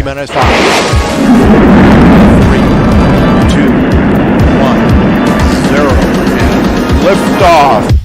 T-minus 5, 3, 2, 1, 0, and liftoff.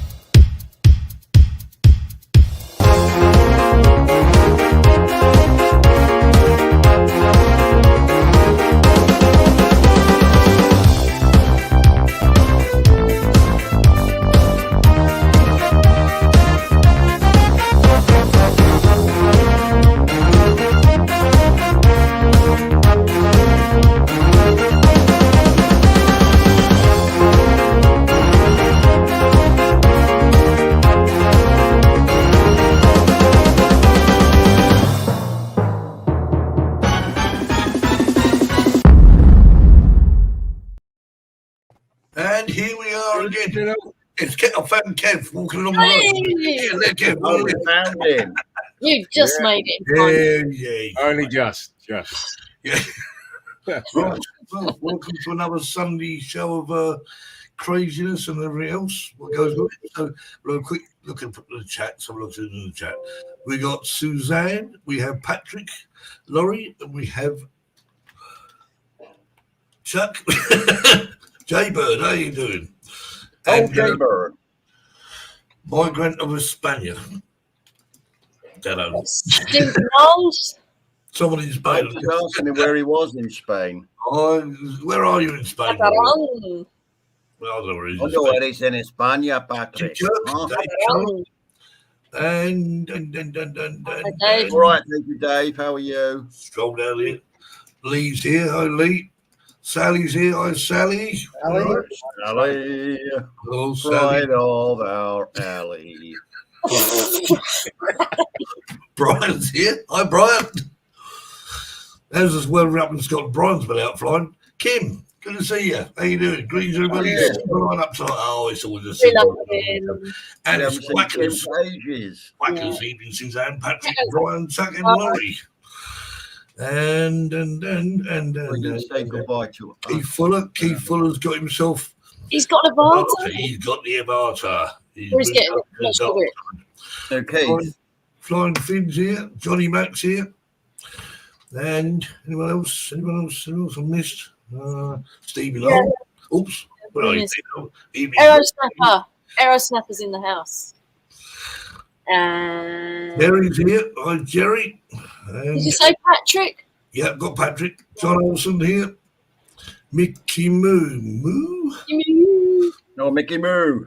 And here we are again. It's I found Kev walking along the road. Yeah, Kev. Oh, you found him. You just made it. Yeah. Only just. Yeah. Right. Well, welcome to another Sunday show of craziness and everything else. What goes on? So, real quick look at the chat. Some look in the chat. We got Suzanne. We have Patrick, Laurie, and we have Chuck. Jaybird, how you doing? Oh, Jaybird. Migrant of España. Steve Knowles. Someone in I Spain. was asking him where he was in Spain. Where are you in Spain? Catalan. Well, I don't know where he is. Oh, no, eres en España, Patrick. And All right, thank you, Dave. How are you? Stroll down here. Lee's here. Hi, Lee. Sally's here. Hi, Sally. Sally. Hello, Sally. Right of our alley. Brian's here. Hi, Brian. As is well up in Scotland. Brian's been out flying. Kim, good to see you. How you doing? Greetings, everybody. Yeah. Right up tonight. Oh, it's always a We love him. And We it's haven't seen Whackers. Kim for ages. Whackers evening, Suzanne, Patrick, Brian, Chuck, and Laurie. And We're going to say goodbye to him. Keith Fuller's got himself. He's got a Varta. He's got the avatar. He's getting up to the lost top. with it. Okay. Flying Finn's here. Johnny Mack's here. And anyone else? Anyone else I missed? Stevie Long. Oops. Where are you? Arrow Snapper's in the house. And Jerry's here. Hi, Jerry. And, did you say Patrick? yeah, got Patrick. John Olsen here. Mickey Moo. No, Mickey Moo.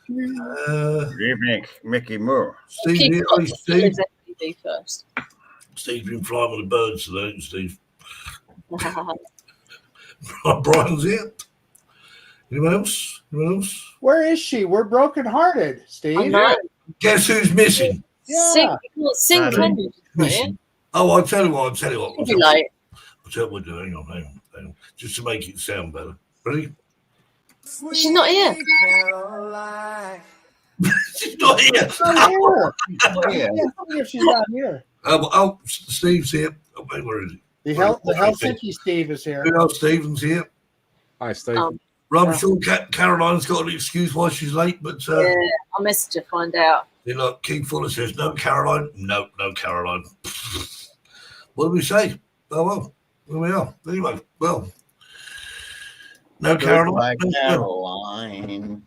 Good evening, Mickey Moo. Steve Keep here. Hi, Steve. do first. Steve's been flying with the birds today, Steve. Brian's here. Anyone else? Where is she? We're brokenhearted, Steve. Guess who's missing? Yeah. Sing Missing. Oh, I'll tell you what. It'll be late. I'll tell you what we're doing. Hang on. Just to make it sound better. Ready? She's not here. She's not here. She's not here. Yeah. Yeah, she's not here. Steve's here. Oh, wait, where is he? The Helsinki Steve is here. Who else? Stephen's here. Hi, Steve. I'm sure Caroline's got an excuse why she's late, but Yeah, I'll message her, find out. King Fuller says, no, Caroline. No, Caroline. What do we say? Oh, well, here we are. Anyway, well, no, Caroline. Caroline.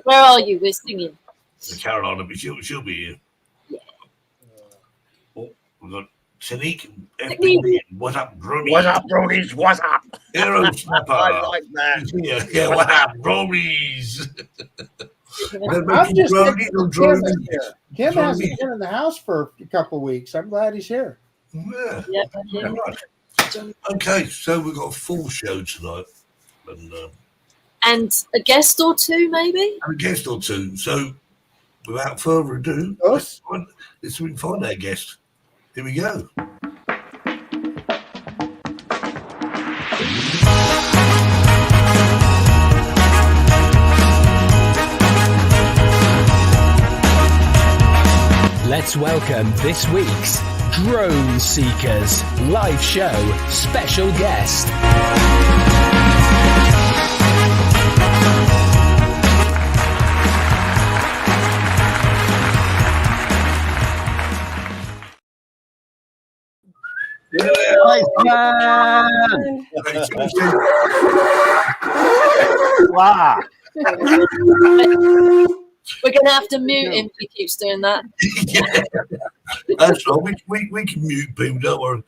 Where are you? We're singing. Caroline, she'll be here. Yeah. Oh, we've got Tanique. What up, Bronies? What's up, Bronies? What's up? Arrow Snapper. I like that. Yeah, what up, Bronies? I'm just thinking Kim is here. Kim hasn't been in the house for a couple of weeks. I'm glad he's here. Yeah. Yeah. Right. Okay, so we've got a full show tonight. And a guest or two, maybe? And a guest or two. So, without further ado, Us? let's find our guest. Here we go. Let's welcome this week's Drone Seekers live show special guest. Nice man. Wow. We're going to have to mute him if he keeps doing that. Yeah. That's right. We can mute people, don't worry.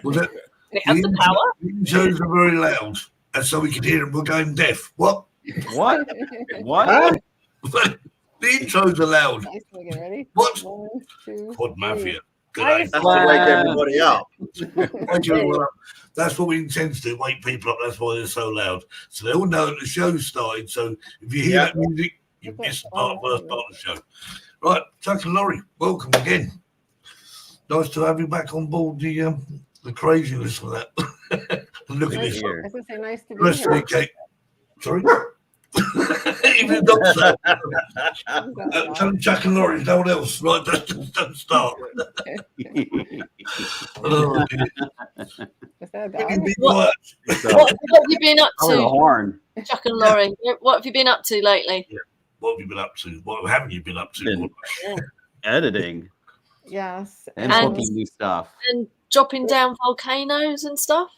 Was it? We have the power. The intros are very loud, and so we can hear them. We're going deaf. What? What? What? The intros are loud. Nice. We get ready. What? 1, 2, Quad Mafia. Good Nice. That's to wake everybody up. Thank you, everyone. That's what we intend to do, wake people up. That's why they're so loud. So they all know that the show started. So if you hear that music, you've missed the first part of the show. Right, Chuck and Laurie, welcome again. Nice to have you back on board the craziness of that. Look at Nice. this. I was going to say nice to be Rest of here. the cake. Sorry. Even the doctor. Chuck and Laurie, no one else. Right, don't start. Oh, Is that a you dog? can be quiet. What have you been up Oh, the to, horn. Chuck and Laurie? What have you been up to lately? What have you been up to? What haven't you been up to? Been editing Yes. and And- booking new stuff. And dropping down volcanoes and stuff?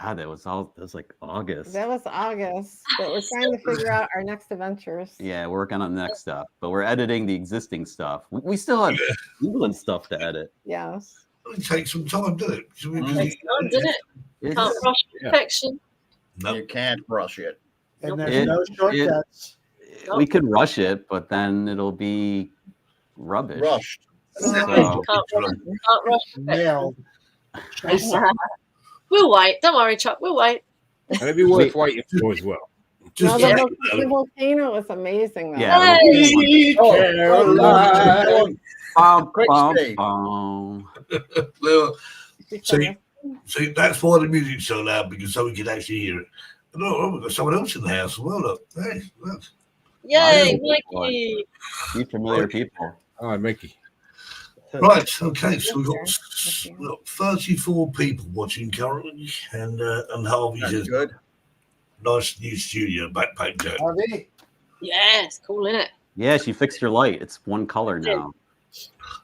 God, that was like August. That was August, but we're trying to figure out our next adventures. Yeah, we're working on the next stuff, but we're editing the existing stuff. We still have England stuff to edit. Yes. It takes some time, doesn't it? So we Mm. Takes time, doesn't it? It's- Can't rush perfection. No. You can't rush it. And It- there's no shortcuts. We could rush it, but then it'll be rubbish. Rushed. So, Can't rush perfection. Nailed. We'll wait. Don't worry, Chuck. We'll wait. And it'd be worth waiting for as well. Just No, check the volcano was amazing, though. yeah. Hey! Caroline. Quick, Steve. Well, She's See, so see, that's why the music's so loud, because so we can actually hear it. And we've got someone else in the house as well. Look. Hey, look. Yay, Wow. Mikey. Meet familiar people. Hi, Mickey. Right, okay, so we've got 34 people watching currently, and Harvey's That's a good. nice new studio, backpack Jack. Harvey. Yeah, it's cool, isn't it? Yeah, she fixed her light. It's one color now.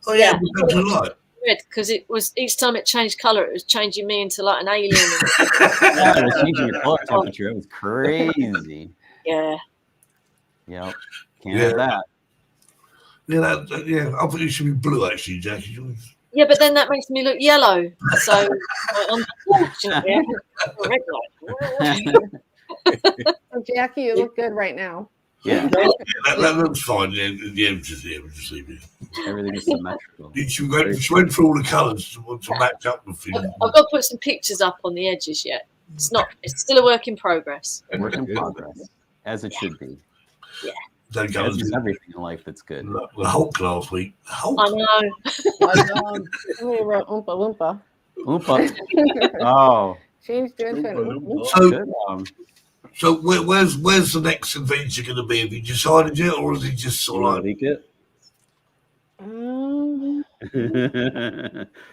Oh, yeah, Yeah. we come to light. Red, because it was each time it changed colour, it was changing me into like an alien. Yeah, it was changing your color temperature. It was crazy. Yeah. Yep. Can't have that. Yeah, I think it should be blue, actually, Jack. Yeah, but then that makes me look yellow. So, unfortunately, a red light. So, Jackie, you look good right now. Yeah. That looks fine. Yeah, just leave it. Everything is symmetrical. She went through all the colours to match up with I've things. got to put some pictures up on the edges yet. It's still a work in progress. Work in progress. As it should be. Those As colours. is everything in life that's good. The Hulk last week. The Hulk. I know. Somebody wrote Oompa Loompa. Oompa. Oh. Changed you into an Oompa. So, Good. so where's the next adventure going to be? Have you decided yet, or is it just You sort want of to like? leak it?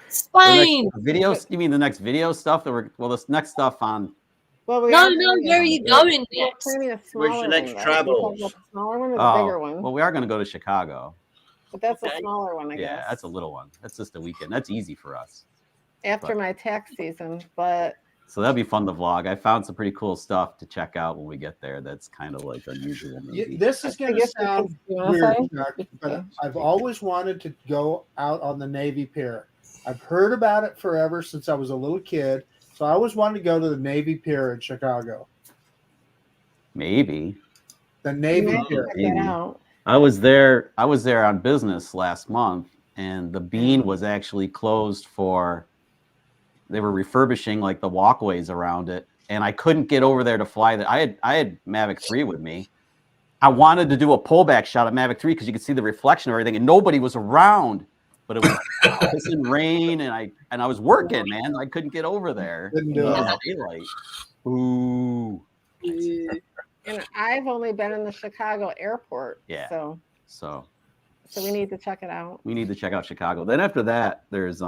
Spain. Videos? You mean the next video stuff this next stuff on? Well, we No, are where are you going We're next? planning a Where's smaller your one. next though. travel? You talking about the smaller one or the bigger one? Well, we are going to go to Chicago. But that's a Okay. smaller one, I Yeah, guess. that's a little one. That's just a weekend. That's easy for us. After my tax season, but So that'll be fun to vlog. I found some pretty cool stuff to check out when we get there. That's kind of like unusual. Maybe. This is going to guess sound you wanna weird, say? Chuck, but I've always wanted to go out on the Navy Pier. I've heard about it forever since I was a little kid. So I always wanted to go to the Navy Pier in Chicago. Maybe. The you Navy may Pier. check that out. I was there on business last month, and the Bean was actually closed for. They were refurbishing like the walkways around it, and I couldn't get over there to fly. I had Mavic 3 with me. I wanted to do a pullback shot at Mavic 3 because you could see the reflection of everything, and nobody was around. But it was pissing rain, and I was working, man. I couldn't get over there. Couldn't do in it. the daylight. Ooh. And I've only been in the Chicago airport. Yeah. So So we need to check it out. we need to check out Chicago. Then after that, there's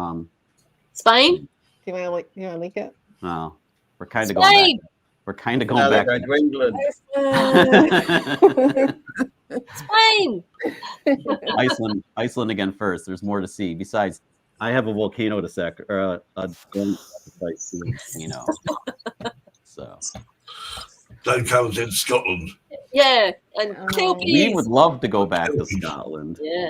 Spain? Do you want to leak it? no, we're kind of going back. Spain. We're kind of Now going they're back. going to England. Spain. Iceland again first. There's more to see besides I have a volcano to sacrifice, you know. So Dave Cameron said Scotland. Yeah, and kill we bees. would love to go back to Scotland. Yeah.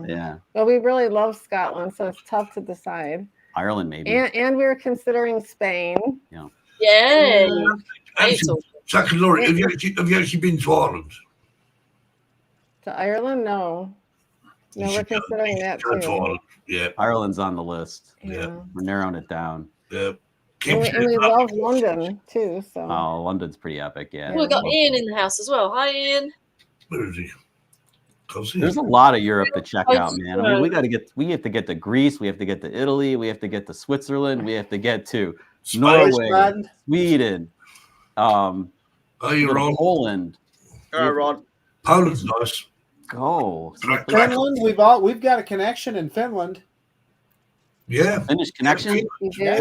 Yeah. Well, we really love Scotland, so it's tough to decide. Ireland, maybe. And we were considering Spain. Yeah. Yeah. Actually, Chuck and Laurie, have you actually been to Ireland? To Ireland? No. No, we're considering that Go to too. Ireland. Yeah. Ireland's on the list. Yeah. We're narrowing it down. Yeah. And we love London too. So. Oh, London's pretty epic. Yeah. We've got Ian in the house as well. Hi, Ian. Where is he? There's a lot of Europe to check out, man. I mean, we have to get to Greece, we have to get to Italy, we have to get to Switzerland, we have to get to Norway, Sweden, you're Ron? Poland. Ron. Poland's nice. Go. Finland, we've got a connection in Finland. Yeah. Finnish connection? Yeah.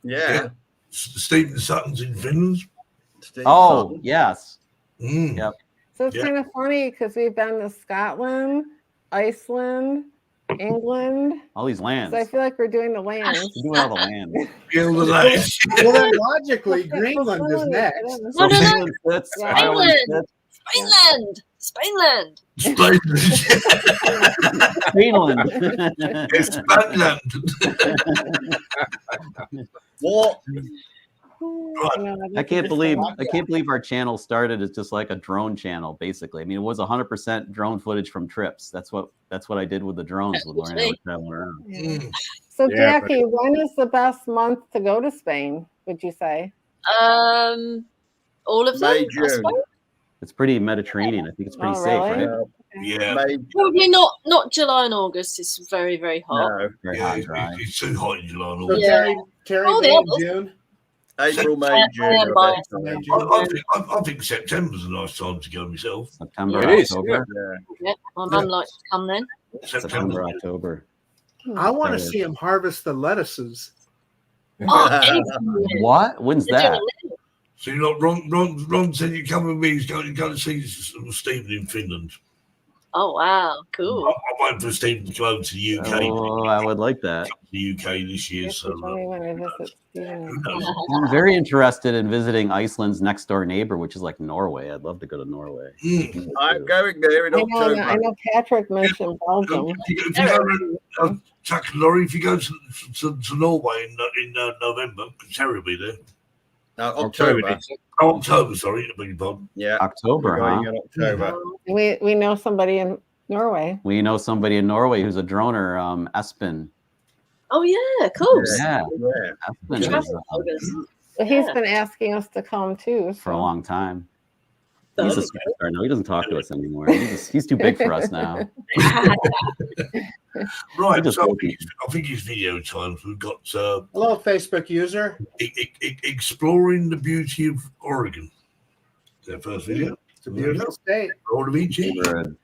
Yeah. Stephen Sutton's in Finland. Oh, yes. Yep. So it's kind of funny because we've been to Scotland, Iceland, England. All these lands. So I feel like we're doing the lands. We're doing all the lands. Well, then logically, Greenland is next. No, no, no. Finland fits, Ireland fits. Spainland. Finland. It's Badland. What? I can't believe our channel started as just like a drone channel, basically. I mean, it was 100% drone footage from trips. That's what I did with the drones with Lauren. I was traveling around. So Jackie, when is the best month to go to Spain, would you say? All of them. May, June. It's pretty Mediterranean. I think it's pretty safe, really? right? Yeah. Probably not July and August. It's very, very hot. No. Very hot and dry. It's too hot in July and So August. Terry, Oh, May the and others. June. April, May, June. I am are biased. best times. I think September's a nice time to go myself. September, It is, October. Yeah, my mum likes to come then. September, October. I want to see him harvest the lettuces. Oh, anything. What? When's that? So you're not Ron said you come with me. He's going to see Stephen in Finland. Oh wow, cool. I'm waiting for Stephen to come over to the UK. Oh, I would like that. The UK this year, so I'm very interested in visiting Iceland's next door neighbor, which is like Norway. I'd love to go to Norway. I'm going there in October. I know Patrick mentioned Belgium. Chuck and Laurie, if you go to Norway in November, Terry will be there. October. October, sorry, I beg your pardon. Yeah. October, We're huh? going in October. We know somebody in Norway. We know somebody in Norway who's a droner, Espen. Oh yeah, of course. Yeah. Yeah. Espen is, But he's been asking us to come too. for a long time. He's a superstar. No, he doesn't talk to us anymore. He's too big for us now. Right, just so joking. I think it's video times. We've got Hello, Facebook user. Exploring the Beauty of Oregon. Their first video. It's a beautiful state. All of each. Good.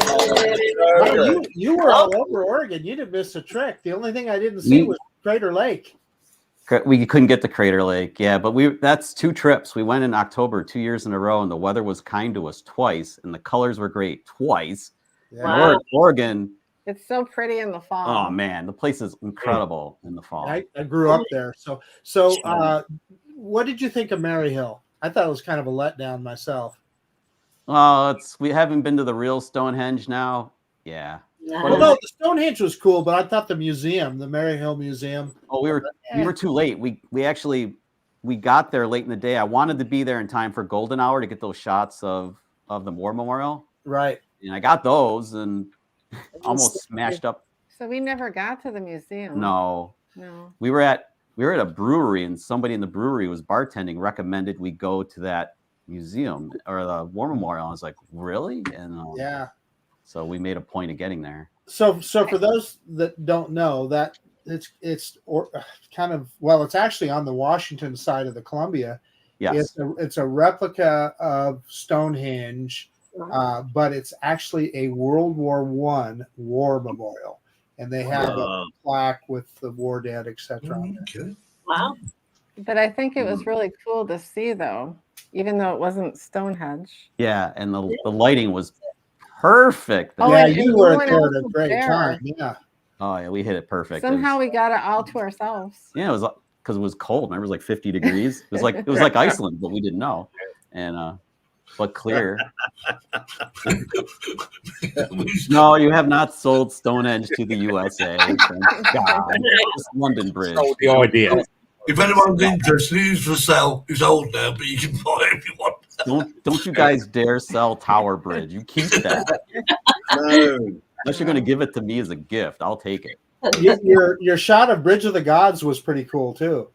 Well, you were all over Oregon. You didn't miss a trick. The only thing I didn't see was Crater Lake. We couldn't get to Crater Lake, yeah, but that's 2 trips. We went in October 2 years in a row, and the weather was kind to us twice, and the colors were great twice. Yeah. And Oregon, It's so pretty in the fall. oh man, the place is incredible in the fall. I grew up there. So what did you think of Maryhill? I thought it was kind of a letdown myself. Well, we haven't been to the real Stonehenge now. Yeah. Well, no, the Stonehenge was cool, but I thought the museum, the Maryhill Museum. Oh, we were too late. We got there late in the day. I wanted to be there in time for golden hour to get those shots of the War Memorial. Right. And I got those and almost smashed up. So we never got to the museum. No. We were at a brewery, and somebody in the brewery was bartending, recommended we go to that museum or the War Memorial. I was like, really? And yeah. So we made a point of getting there. So for those that don't know, that it's actually on the Washington side of the Columbia. Yes. It's a replica of Stonehenge, but it's actually a World War I war memorial, and they have a plaque with the war dead, etc. Okay. Wow. But I think it was really cool to see, though, even though it wasn't Stonehenge. Yeah, and the lighting was perfect. Oh, yeah, and you were no one there else at a was great there. time. Yeah. Oh yeah, we hit it perfect. Somehow we got it all to ourselves. Yeah, it was because it was cold. Remember, it was like 50 degrees. It was like Iceland, but we didn't know. And but clear. No, you have not sold Stonehenge to the USA. Thank God. It's London Bridge. Sold the idea. If anyone's interested, it's for sale. It's old now, but you can buy it if you want. Don't you guys dare sell Tower Bridge. You keep that. No. Unless you're going to give it to me as a gift, I'll take it. Your shot of Bridge of the Gods was pretty cool too.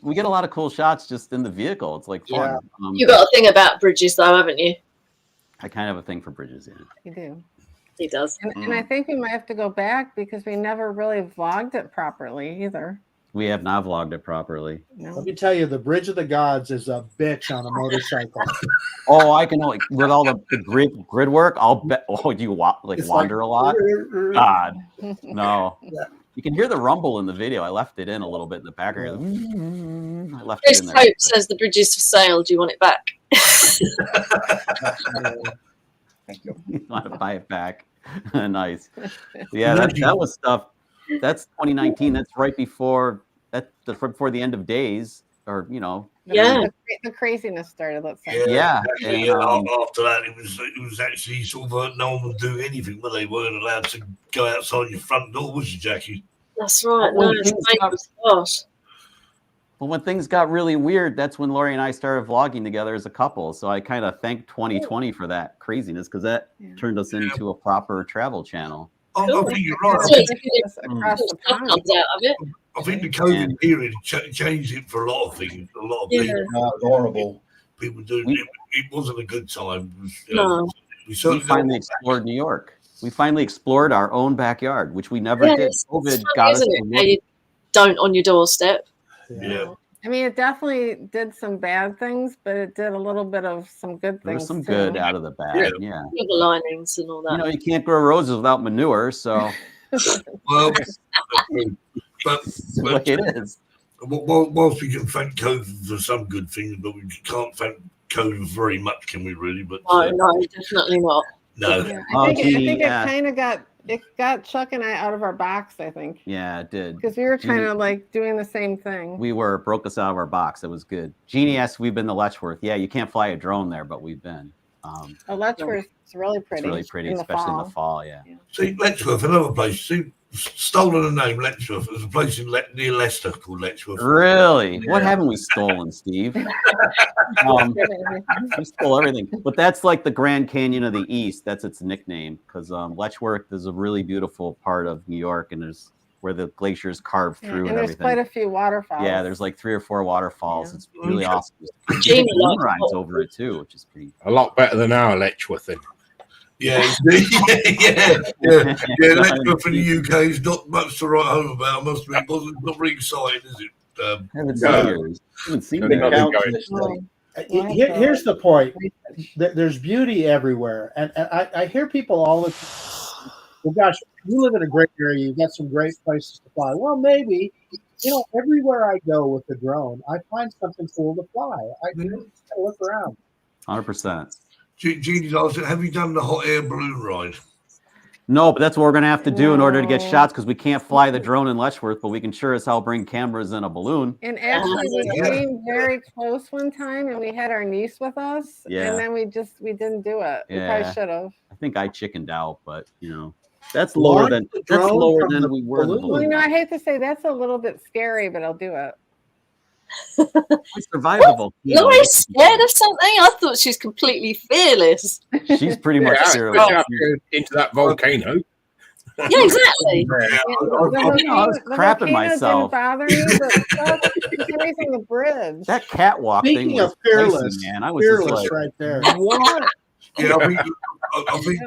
We get a lot of cool shots just in the vehicle. It's like fun. Yeah. You got a thing about bridges, though, haven't you? I kind of have a thing for bridges. Yeah. You do. He does. And I think we might have to go back because we never really vlogged it properly either. We have not vlogged it properly. No. Let me tell you, the Bridge of the Gods is a bitch on a motorcycle. Oh, I can only with all the grid work. I'll bet. Oh, do you wander a lot? God, no. Yeah. You can hear the rumble in the video. I left it in a little bit in the background. I left Chris it in there. Pope says the bridge is for sale. Do you want it back? Thank you. You want to buy it back? Nice. Yeah, that was stuff. That's 2019. That's right before before the end of days, or Yeah. The craziness started, let's say. Yeah. Actually, And, after that, it was actually sort of no one would do anything, but they weren't allowed to go outside your front door, was you, Jackie? That's right. Well, No, it's things dangerous. Gosh. Well, when things got really weird, that's when Lori and I started vlogging together as a couple. So I kind of thank 2020 for that craziness, because that turned us into a proper travel channel. I think you're right. So it's good. Across the Stuff pond. comes out of it. I think the COVID period changed it for a lot of things. A lot of Yeah. people, No, it's horrible. people doing it. It wasn't a good time. It was, No. we We certainly finally explored New York. We finally explored our own backyard, which we never did. Yes, COVID it's got funny, us. isn't it? How you don't on your doorstep. Yeah. I mean, it definitely did some bad things, but it did a little bit of some good There things. was some too. good out of the bad. Yeah. Silver linings and all that. You can't grow roses without manure, so Well, that's the way it is. whilst we can thank COVID for some good things, but we can't thank COVID very much, can we really? But No, definitely not. no. Yeah, Oh, I think gee, it yeah. kind of got Chuck and I out of our box, I think. Yeah, it did. Because we were kind Jeannie- of like doing the same thing. We broke us out of our box. It was good. Jeannie asked, we've been to Letchworth. Yeah, you can't fly a drone there, but we've been. Letchworth is really pretty. It's really pretty, in the especially in the fall. fall. Yeah. See, Letchworth, another place. See, stolen a name, Letchworth. There's a place near Leicester called Letchworth. Really? What haven't we stolen, Steve? We stole everything. But that's like the Grand Canyon of the East. That's its nickname, because Letchworth is a really beautiful part of New York, and there's where the glaciers carve Yeah, through and and there's everything. quite a few waterfalls. Yeah, there's like 3 or 4 waterfalls. Yeah. It's really awesome. Jeannie Moon likes rides it. over it too, which is pretty. A lot better than our Letchworth. Then. Yeah, yeah. Letchworth in the UK is not much to write home about. I must admit, it's not very exciting, is it? Haven't No. seen yours. Haven't seen Only yours. count going. this thing. Here's the point. There's beauty everywhere. And I hear people all the time, well, gosh, you live in a great area. You've got some great places to fly. Well, maybe, everywhere I go with the drone, I find something cool to fly. I just gotta look around. 100%. Jeannie's also, have you done the hot air balloon ride? No, but that's what we're going to have to do in order to get shots, because we can't fly the drone in Letchworth, but we can sure as hell bring cameras in a balloon. And actually, we came very close one time, and we had our niece with us, and then we didn't do it. We probably should have. I think I chickened out, but that's lower than we were. Well, I hate to say that's a little bit scary, but I'll do it. It's survivable. Laurie's scared of something? I thought she's completely fearless. She's pretty much fearless. Into that volcano. Yeah, exactly. I was crapping myself. Didn't bother me, but anything the bridge. That catwalk thing was fearless, crazy, man. I was fearless just like, right there. What? Yeah, I think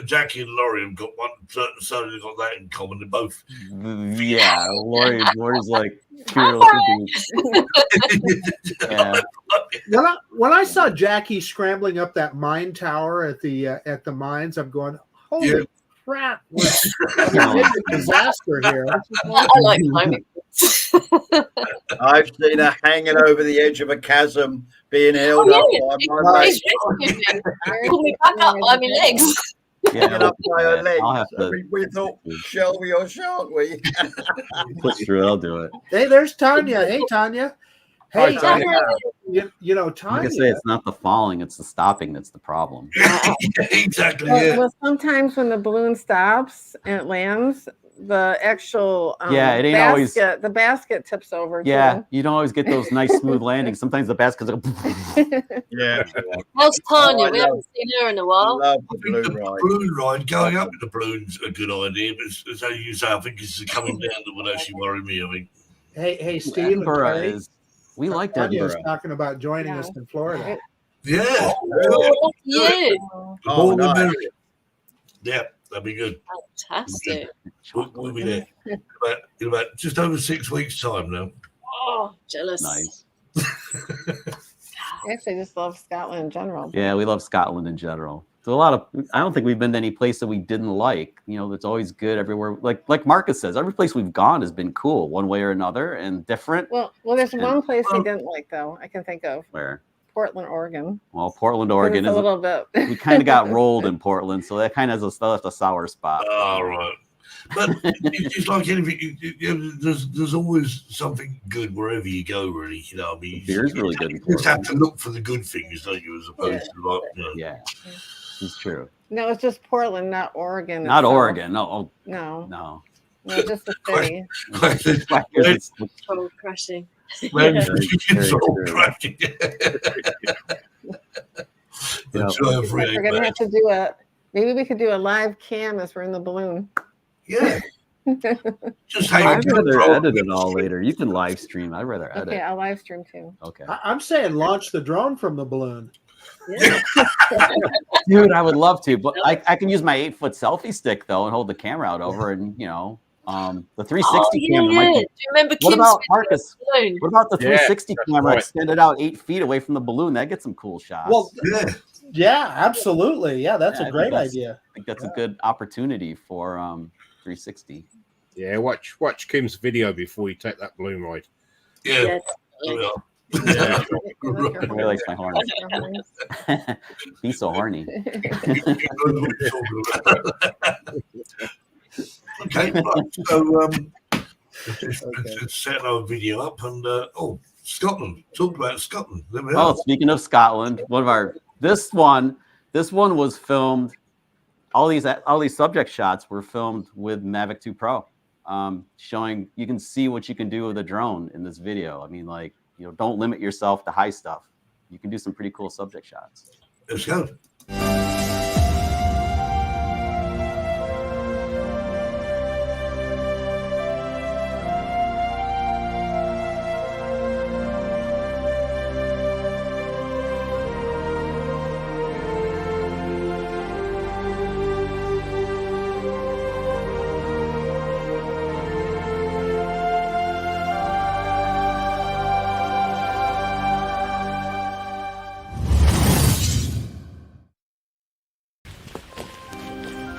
Jackie and Laurie have got one certainly got that in common. They're both. Yeah, Laurie's like fearless. Yeah. When I saw Jackie scrambling up that mine tower at the mines, I'm going, holy crap! What's a disaster here? I like climbing. I've seen her hanging over the edge of a chasm, being held up by my legs. Pull me back up by my legs. Hanging up by her legs. We thought, shall we or shan't we? Push through, I'll do it. Hey, there's Tanya. Hey, Tanya. Hey, Tanya. Tanya. Like I say, it's not the falling; it's the stopping that's the problem. Exactly. Well, sometimes when the balloon stops and it lands, the actual it ain't always the basket tips over. Yeah, too. you don't always get those nice smooth landings. Sometimes the basket's like, How's Tanya? We haven't seen her in a while. Love the balloon ride. Going up with the balloon's a good idea, but as you say, I think it's coming down that would actually worry me. I think. Hey, Steve. Edinburgh is. We like Tanya Edinburgh. was talking about joining us in Florida. Yeah. Oh, you. Nice. Yeah, that'd be good. Fantastic. We'll be there in about just over 6 weeks' time now. Oh, jealous. Nice. Actually, I just love Scotland in general. Yeah, we love Scotland in general. So I don't think we've been to any place that we didn't like. It's always good everywhere. Like Marcus says, every place we've gone has been cool one way or another and different. Well, there's one place we didn't like though. I can think of. Where? Portland, Oregon. Well, Portland, Oregon is a little bit. We kind of got rolled in Portland, so that kind of has left a sour spot. Oh, right. But it's like anything. There's always something good wherever you go. Really, I mean, Beer's really good. You just have to look for the good things, don't you? As opposed to like, Yeah, it's true. No, it's just Portland, not Oregon. Not itself. Oregon. No. No, just the city. Soul crashing. Soul crashing. We're gonna have to do it. Maybe we could do a live cam as we're in the balloon. Yeah. Just I'd rather edit it all later. You can live stream. I'd rather edit. Okay, I'll live stream too. Okay. I'm saying launch the drone from the balloon. Yeah. Dude, I would love to, but I can use my 8-foot selfie stick though and hold the camera out over and the 360 camera. Do you remember what Kim's about Marcus? balloon? What about the 360 camera right. extended out 8 feet away from the balloon? That gets some cool shots. Well, yeah, absolutely. Yeah, that's a great idea. I think that's a good opportunity for 360. Yeah, watch Kim's video before you take that balloon ride. Yeah. Yeah. He likes my horns. He's so horny. Okay, right. So let's set our video up and Scotland. Talk about Scotland. Speaking of Scotland, this one was filmed. All these subject shots were filmed with Mavic 2 Pro, showing you can see what you can do with a drone in this video. I mean, don't limit yourself to high stuff. You can do some pretty cool subject shots. Let's go.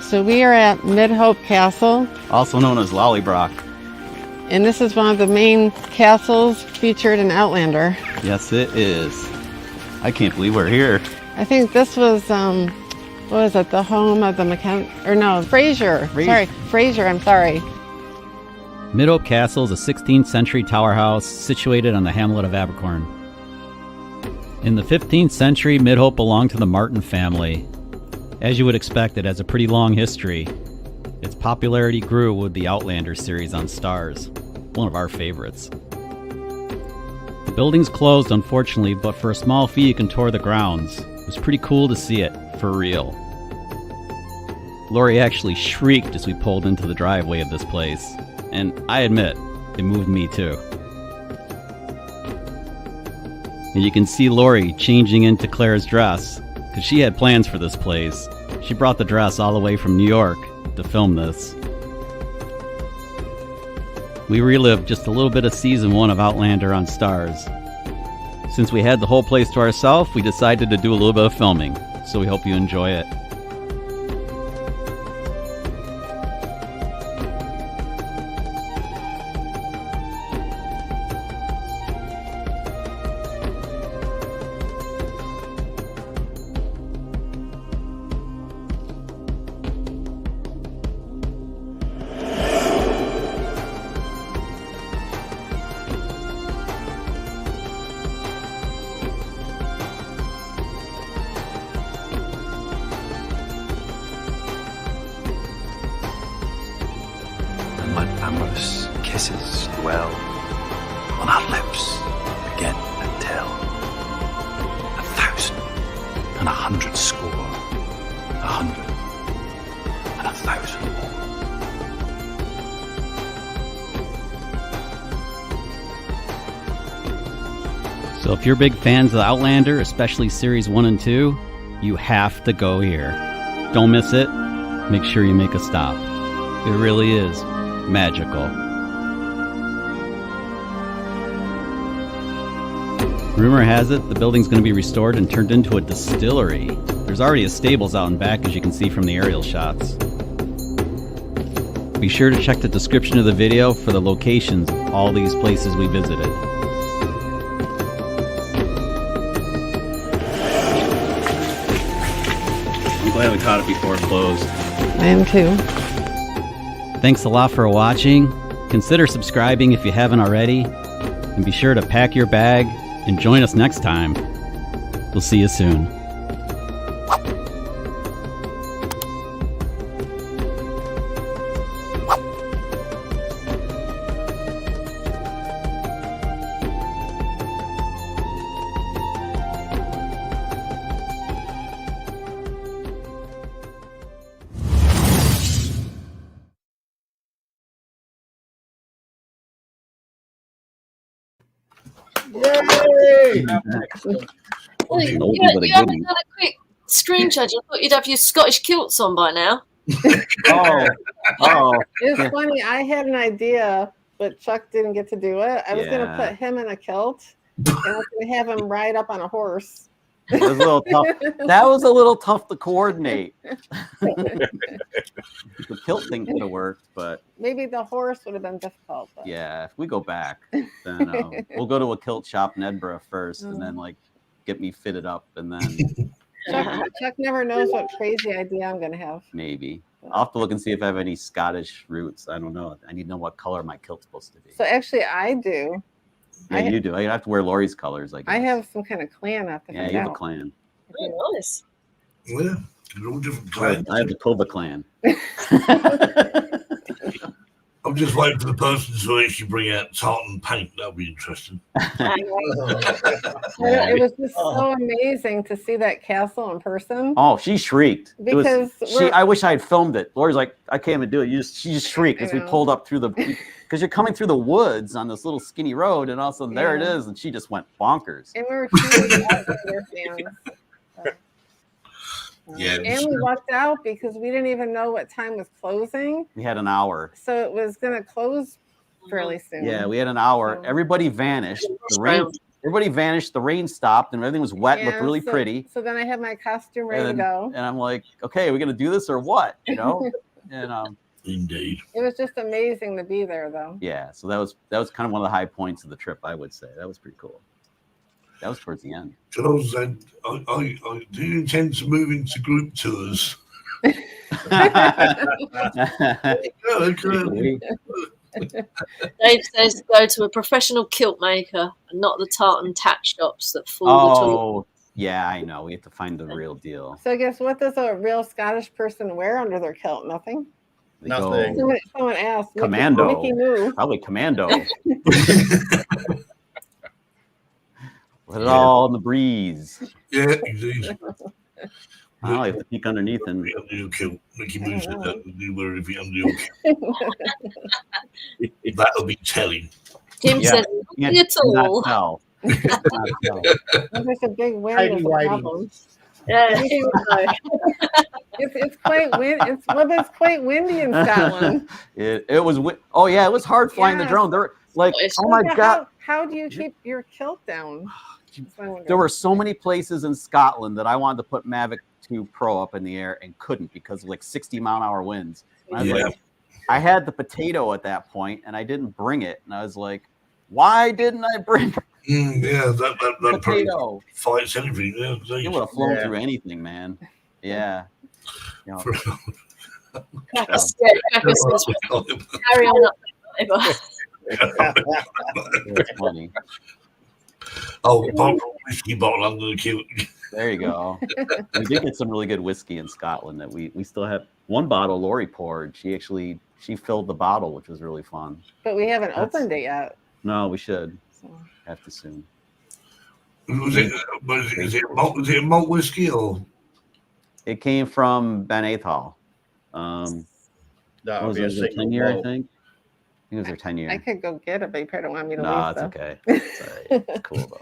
So we are at Mid-Hope Castle, Also known as Lollybrock. and this is one of the main castles featured in Outlander. Yes, it is. I can't believe we're here. I think this was, what was it, the home of the Fraser. Sorry, Fraser, I'm sorry. Mid-Hope Castle is a 16th century tower house situated on the hamlet of Abercorn. In the 15th century, Mid-Hope belonged to the Martin family. As you would expect, it has a pretty long history. Its popularity grew with the Outlander series on Starz, one of our favorites. The building's closed, unfortunately, but for a small fee you can tour the grounds. It was pretty cool to see it, for real. Lori actually shrieked as we pulled into the driveway of this place, and I admit, it moved me too. And you can see Lori changing into Claire's dress, because she had plans for this place. She brought the dress all the way from New York to film this. We relived just a little bit of season 1 of Outlander on Starz. Since we had the whole place to ourselves, we decided to do a little bit of filming, so we hope you enjoy it. Amorous kisses dwell on our lips again until 1,000 and 100 score, 100 and 1,000 more. So if you're big fans of Outlander, especially Series 1 and 2, you have to go here. Don't miss it. Make sure you make a stop. It really is magical. Rumor has it the building's going to be restored and turned into a distillery. There's already a stables out in back, as you can see from the aerial shots. Be sure to check the description of the video for the locations of all these places we visited. I'm glad we caught it before it closed. I am too. Thanks a lot for watching. Consider subscribing if you haven't already. And be sure to pack your bag and join us next time. We'll see you soon. Yay! Well, you haven't done a quick screenshot. I thought you'd have your Scottish kilts on by now. It's funny. I had an idea, but Chuck didn't get to do it. I was going to put him in a kilt, and I was going to have him ride up on a horse. It was a little tough. That was a little tough to coordinate. The kilt thing could have worked, but maybe the horse would have been difficult. But. Yeah, if we go back, then we'll go to a kilt shop in Edinburgh first, and then like get me fitted up, and then Chuck never knows what crazy idea I'm going to have. Maybe I'll have to look and see if I have any Scottish roots. I don't know. I need to know what color my kilt's supposed to be. So actually, I do. Yeah, you do. I have to wear Lori's colors. I guess. I have some kind of clan. I have to you have a clan. Oh, nice. Yeah, they're all different clans. I have the Kovac clan. I'm just waiting for the person to actually bring out tartan paint. That'll be interesting. It was just so amazing to see that castle in person. Oh, she shrieked. Because I wish I had filmed it. Lori's like, I can't even do it. She just shrieked as we pulled up through the, because you're coming through the woods on this little skinny road, and all of a sudden there it is, and she just went bonkers. And we were huge Outlander fans. Yeah, and we walked out because we didn't even know what time was closing. We had an hour. So it was going to close fairly soon. Yeah, we had an hour. Everybody vanished. everybody vanished. The rain stopped, and everything was wet. Looked really so, pretty. So then I have my costume ready to go. And I'm like, okay, are we gonna do this or what? You know? And indeed, it was just amazing to be there, though. yeah. So that was kind of one of the high points of the trip, I would say. That was pretty cool. That was towards the end. Can I say, I do you intend to move into group tours? Dave says go to a professional kilt maker and not the tartan tack shops that fool the tourists. Yeah, I know. We have to find the real deal. So guess what does a real Scottish person wear under their kilt? Nothing. Nothing. Someone asked. Commando. Mickey Moo. Probably commando. Let it all in the breeze. Yeah, indeed. I have to peek underneath and under your kilt. Mickey Mouse said that you wear if you under your kilt. That'll be telling. Tim says nothing at all. Tell. There's a big wind. There's a problem. Yeah, it's quite it's quite windy in Scotland. It was. Oh yeah, it was hard flying the drone. There, like, oh my god. How do you keep your kilt down? There were so many places in Scotland that I wanted to put Mavic 2 Pro up in the air and couldn't because of like 60-mile-an-hour winds. I was like, I had the potato at that point and I didn't bring it, and I was like, why didn't I bring it? That potato fights anything. Yeah, it would have flown through anything, man. Yeah. You know. That's carry on up. It's funny. Oh, whiskey bottle under the kilt. There you go. We did get some really good whiskey in Scotland that we still have. One bottle Lori poured. She filled the bottle, which was really fun. But we haven't opened it yet. No, we should. Have to soon. Was it malt whiskey or? It came from Ben Athol. That was be a it, single 10 year, I malt. think. It was their 10 year. I could go get it, but you probably don't want me to No, leave it's stuff. okay. It's all right. It's cool though.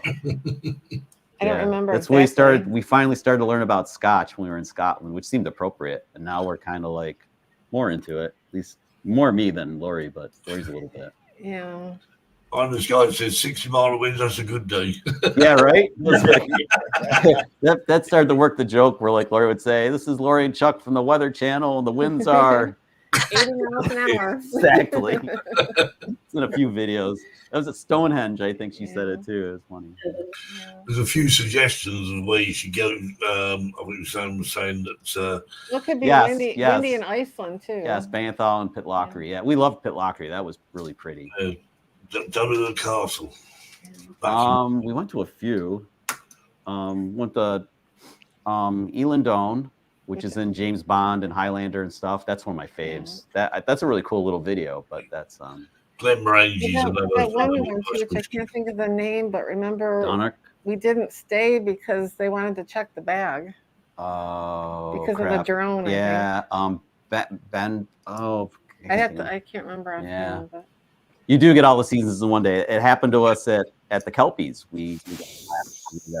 I don't remember. That's when we finally started to learn about Scotch when we were in Scotland, which seemed appropriate. And now we're kind of like more into it. At least more me than Lori, but Lori's a little bit. Yeah. On this guy says 60-mile winds, that's a good day. Yeah, right? That started to work the joke where like Lori would say, this is Lori and Chuck from the Weather Channel, and the winds are 80 miles an hour. Exactly. It's in a few videos. That was at Stonehenge, I think she said it too. It was funny. There's a few suggestions of where you should go. I think Sam was saying that. What could be windy in Iceland too? Yes, Banthal and Pitlochry. Yeah, we loved Pitlochry. That was really pretty. Donegal Castle. We went to a few. Went to Elandone, which is in James Bond and Highlander and stuff. That's one of my faves. That's a really cool little video, but that's Glen Ranges. That one we went to, which I can't think of the name, but remember Donnock? We didn't stay because they wanted to check the bag. Oh, because of the drone. Yeah. I think. Ben. Oh, I can't remember. Offhand, but. You do get all the seasons in one day. It happened to us at the Kelpies. We got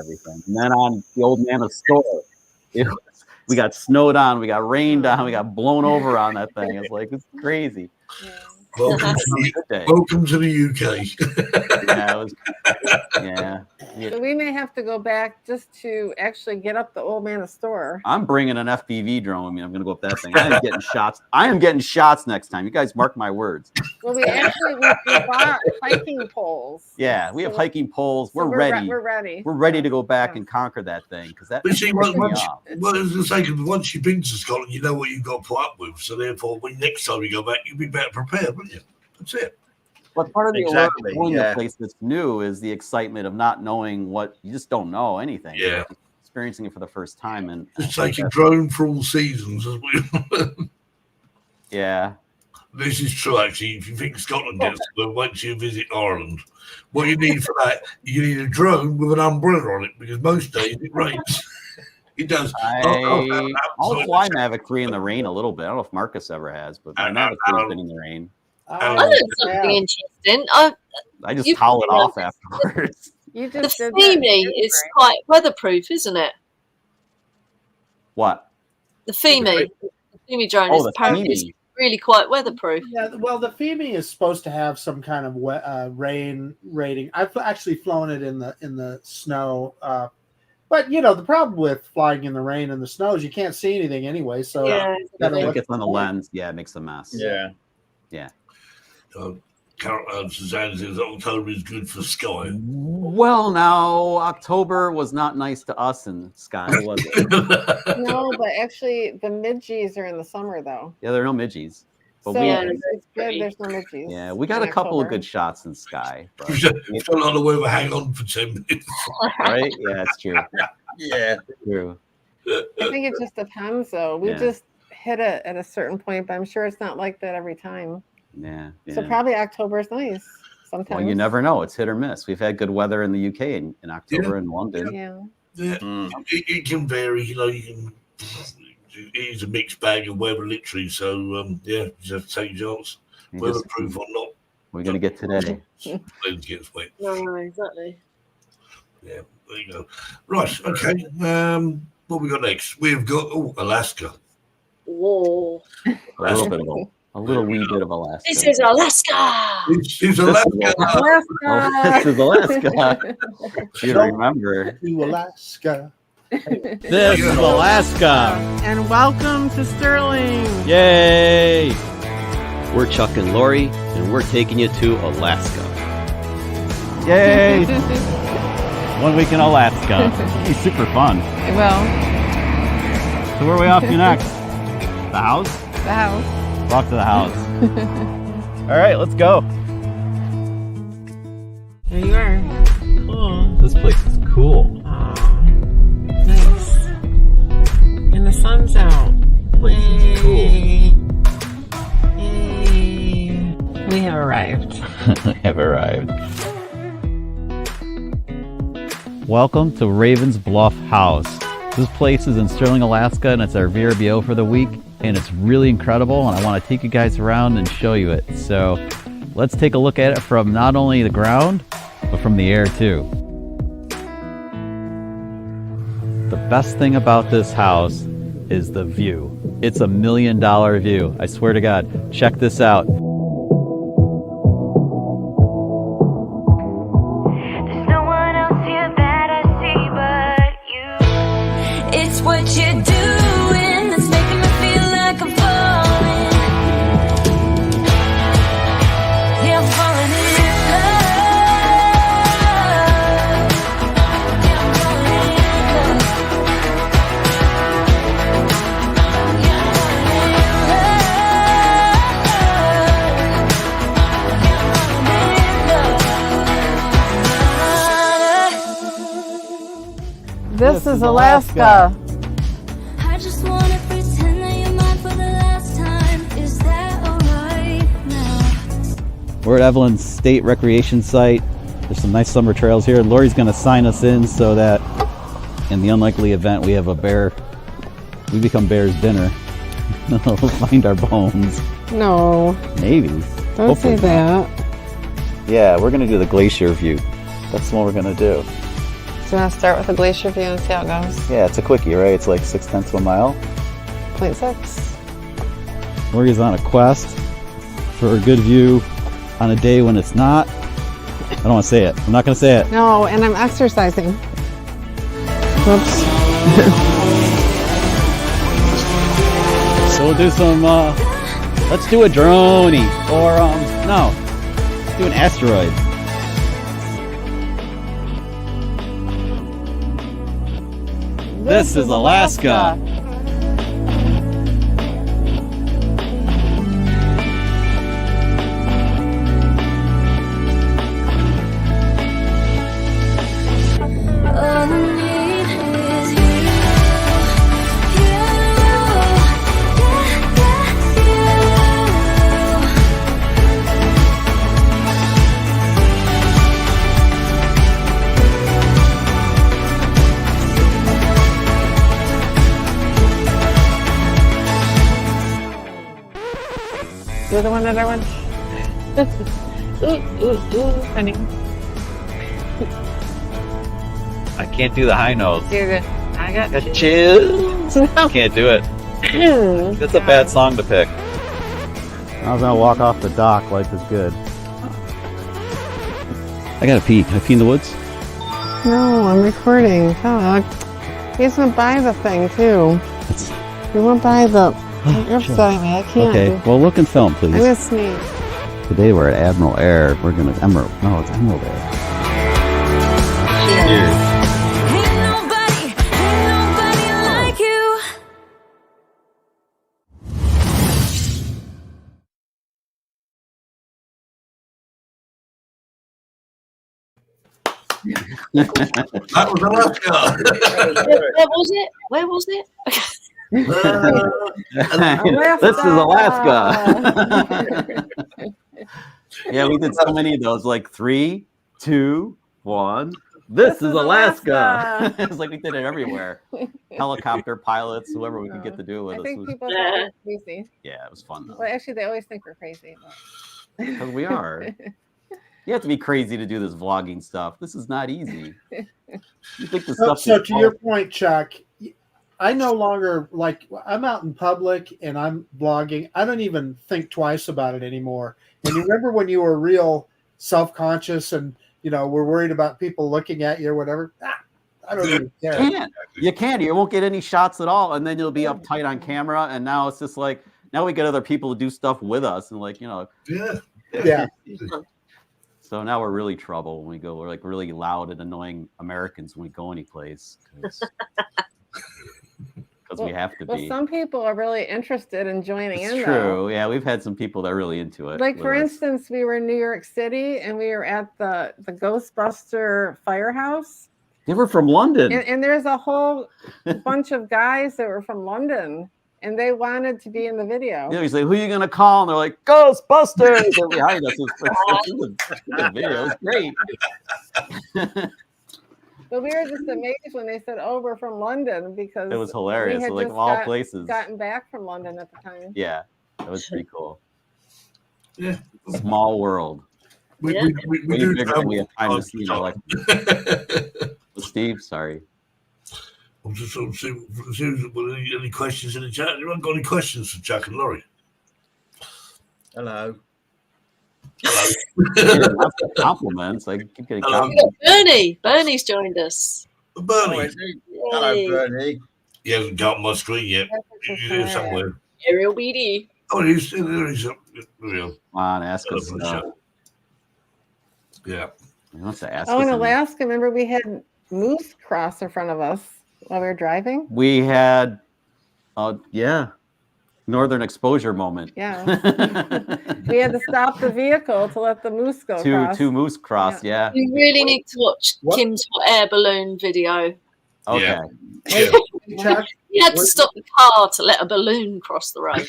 everything, and then on the Old Man Store, we got snowed on, we got rained on, we got blown over on that thing. It's like, it's crazy. Yeah. Welcome to the UK. Yeah, it was. Yeah. So we may have to go back just to actually get up the Old Man Store. I'm bringing an FPV drone. I mean, I'm going to go up that thing. I am getting shots. I am getting shots next time. You guys mark my words. Well, we bought hiking poles. Yeah, we have hiking poles. We're ready. We're ready. We're ready to go back and conquer that thing because that. But see, once you've been to Scotland, you know what you've got to put up with. So therefore, when next time you go back, you'll be better prepared, won't you? That's it. But part of the allure of going to a place that's new is the excitement of not knowing what you just don't know anything. Yeah. Experiencing it for the first time. And just take a drone for all seasons. Yeah. This is true, actually. If you think Scotland gets good, wait till you visit Ireland. What you need for that, you need a drone with an umbrella on it because most days it rains. It does. I'll fly Mavic 3 in the rain a little bit. I don't know if Marcus ever has, but my Mavic 3 has been in the rain. I learned something interesting. I just towel it off afterwards. You just the Femi is quite weatherproof, isn't it? What? The Femi drone is apparently really quite weatherproof. Yeah, well, the Phoebe is supposed to have some kind of rain rating. I've actually flown it in the snow, but the problem with flying in the rain and the snow is you can't see anything anyway. So it gets on the lens. Yeah, it makes a mess. Yeah. Suzanne says October is good for Sky. Well, now October was not nice to us in Sky, was it? No, but actually the midges are in the summer though. Yeah, there are no midges. But So it's good. There's no midges. Yeah, we got a couple of good shots in Sky. But We've done on the weather. Hang on for 10 minutes. Right? Yeah, that's true. Yeah. True. I think it just depends though. We just hit it at a certain point, but I'm sure it's not like that every time. Yeah. So probably October is nice. Sometimes. Well, you never know. It's hit or miss. We've had good weather in the UK in October in London. Yeah. It can vary. It's a mixed bag of weather, literally. So you just have to take your chance, weatherproof or not. We're gonna get today. It gets wet. No, exactly. Yeah, there you go. Right. Okay. What we got next? We've got Alaska. Whoa. A little wee bit of Alaska. This is Alaska. This is Alaska. This is Alaska. You remember? To Alaska. This is Alaska. And welcome to Sterling. Yay! We're Chuck and Lori, and we're taking you to Alaska. Yay! 1 week in Alaska. It'll be super fun. It will. So where are we off to next? The house? The house. Off to the house. All right, let's go. There you are. Cool. This place is cool. Oh, nice. And the sun's out. Place is cool. Yay. We have arrived. Welcome to Ravens Bluff House. This place is in Sterling, Alaska, and it's our VRBO for the week. And it's really incredible, and I want to take you guys around and show you it. So let's take a look at it from not only the ground, but from the air too. The best thing about this house is the view. It's $1 million view. I swear to God. Check this out. There's no one else here that I see but you. It's what you do. This is Alaska. I just wanna pretend that you're mine for the last time. Is that alright now? We're at Evelyn's State Recreation Site. There's some nice summer trails here. Lori's going to sign us in so that in the unlikely event we have a bear, we become bear's dinner. We'll find our bones. No. Maybe. Don't say that. Yeah, we're going to do the glacier view. That's what we're going to do. So you want to start with the glacier view and see how it goes? Yeah, it's a quickie, right? It's like 0.6 of a mile. 0.6. Lori's on a quest for a good view on a day when it's not. I don't want to say it. I'm not going to say it. No, and I'm exercising. Whoops. So we'll do some, let's do a droney. Or, no. Let's do an asteroid. This is Alaska. You're the one that I want. Honey. I can't do the high notes. You're good. I got Chills. Can't do it. That's a bad song to pick. I was gonna walk off the dock. Life is good. I gotta pee. Can I pee in the woods? No, I'm recording. God. He's gonna buy the thing too. He won't buy the. You're upsetting me. I can't. Okay, well, look and film, please. I'm gonna sneeze. Today we're at Admiral Air. We're gonna Emerald. No, it's Emerald Air. Cheers. Ain't nobody like you. That was Alaska. Where was it? Where was it? This is Alaska. Yeah, we did so many of those. Like 3, 2, 1. This is Alaska. It's like we did it everywhere. Helicopter pilots, whoever we could get to do it with I us. think Was, people think we're crazy. yeah, it was fun though. Well, actually, they always think we're crazy. Because we are. You have to be crazy to do this vlogging stuff. This is not easy. You think the stuff. So to your point, Chuck, I no longer like I'm out in public and I'm vlogging. I don't even think twice about it anymore. And you remember when you were real self-conscious and we're worried about people looking at you or whatever? I don't even care. You can't. You won't get any shots at all, and then you'll be uptight on camera. And now it's just like now we get other people to do stuff with us, and Yeah. So now we're really trouble when we go. We're like really loud and annoying Americans when we go anyplace because we have to be. Well, some people are really interested in joining in. It's true. Yeah, we've had some people that are really into it. Like for instance, we were in New York City and we were at the Ghostbuster Firehouse. They were from London. And there's a whole bunch of guys that were from London. And they wanted to be in the video. Yeah, he's like, "Who are you gonna call?" And they're like, "Ghostbusters!" They're behind us. The video is great. But we were just amazed when they said, "Oh, we're from London," because it was hilarious. So, like all places, gotten back from London at the time. Yeah, that was pretty cool. Yeah, small world. We do we have time to see. Like, Steve, sorry. I'm just sort of seeing any questions in the chat. Anyone got any questions for Jack and Laurie? Hello. Lots of compliments. I keep getting compliments. Bernie. Bernie's joined us. Bernie. Hello, Bernie. He hasn't got on my screen yet. He's here somewhere. Ariel BD. Oh, he's there. He's real. Come on, ask us. Yeah. He wants to ask Oh, us in Alaska, remember we had moose cross in front of us while we were driving? We had, northern exposure moment. Yeah. We had to stop the vehicle to let the moose go across. Two moose cross, yeah. You really need to watch Kim's hot air balloon video. Okay. Yeah. You had to stop the car to let a balloon cross the road.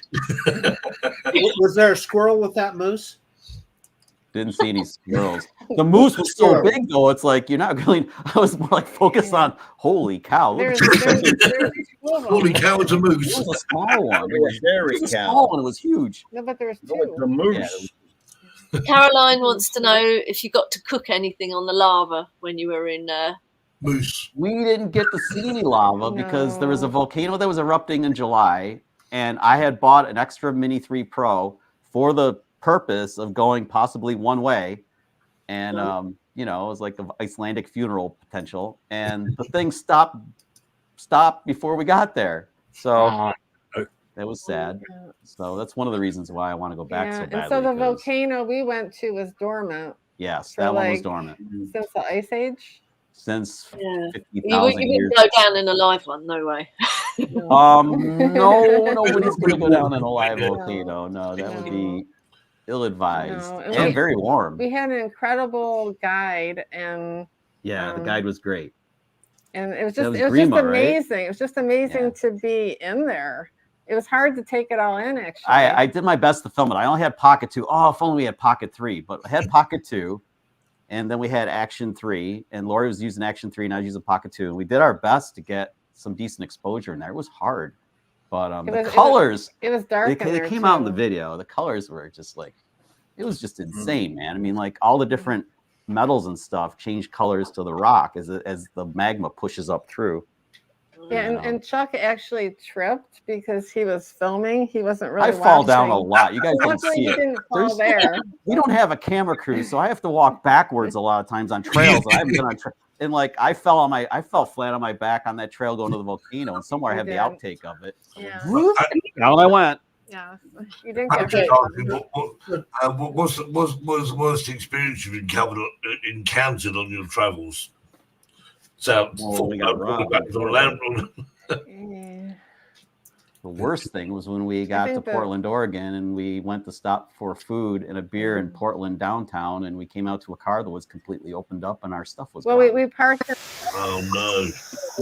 Was there a squirrel with that moose? Didn't see any squirrels. The moose was so big, though. It's like you're not really. I was more like focused on. Holy cow! There's holy cow! It's a moose. It was a small one. It was very a small one. It was huge. No, but there's two. The moose. Yeah, Caroline wants to know if you got to cook anything on the lava when you were in. Moose. We didn't get to see any lava because there was a volcano that was erupting in July, and I had bought an extra Mini 3 Pro for the purpose of going possibly one way, and it was like the Icelandic funeral potential, and the thing stopped before we got there, so that was sad. So that's one of the reasons why I want to go back so badly. And so the volcano we went to was dormant. Yes, that one was dormant since the Ice Age. Since 50,000 you years. wouldn't go down in a live one, no way. No, nobody's going to go down in a live volcano. No, that would be ill-advised and very warm. We had an incredible guide, and the guide was great. And it was just amazing. Right? It was just amazing to be in there. It was hard to take it all in, actually. I did my best to film it. I only had Pocket 2. Oh, if only we had Pocket 3, but I had Pocket 2. And then we had Action 3, and Lori was using Action 3, and I was using Pocket 2. And we did our best to get some decent exposure in there. It was hard, but the colors. It was dark. They came out in the video. The colors were just like, it was just insane, man. I mean, like all the different metals and stuff change colors to the rock as the magma pushes up through. Yeah, and Chuck actually tripped because he was filming. He wasn't really I fall down a watching. lot. You guys don't Luckily, see he it. didn't fall there. We don't have a camera crew, so I have to walk backwards a lot of times on trails. And I haven't been on and like I fell flat on my back on that trail going to the volcano, and somewhere I have the outtake of it. Yeah. Down I went. Yeah, you didn't get hurt. What's the worst experience you've encountered on your travels? So, we got robbed. Yeah. The worst thing was when we got to Portland, Oregon, and we went to stop for food and a beer in Portland downtown, and we came out to a car that was completely opened up, and our stuff was Well, gone. we parked. Oh no!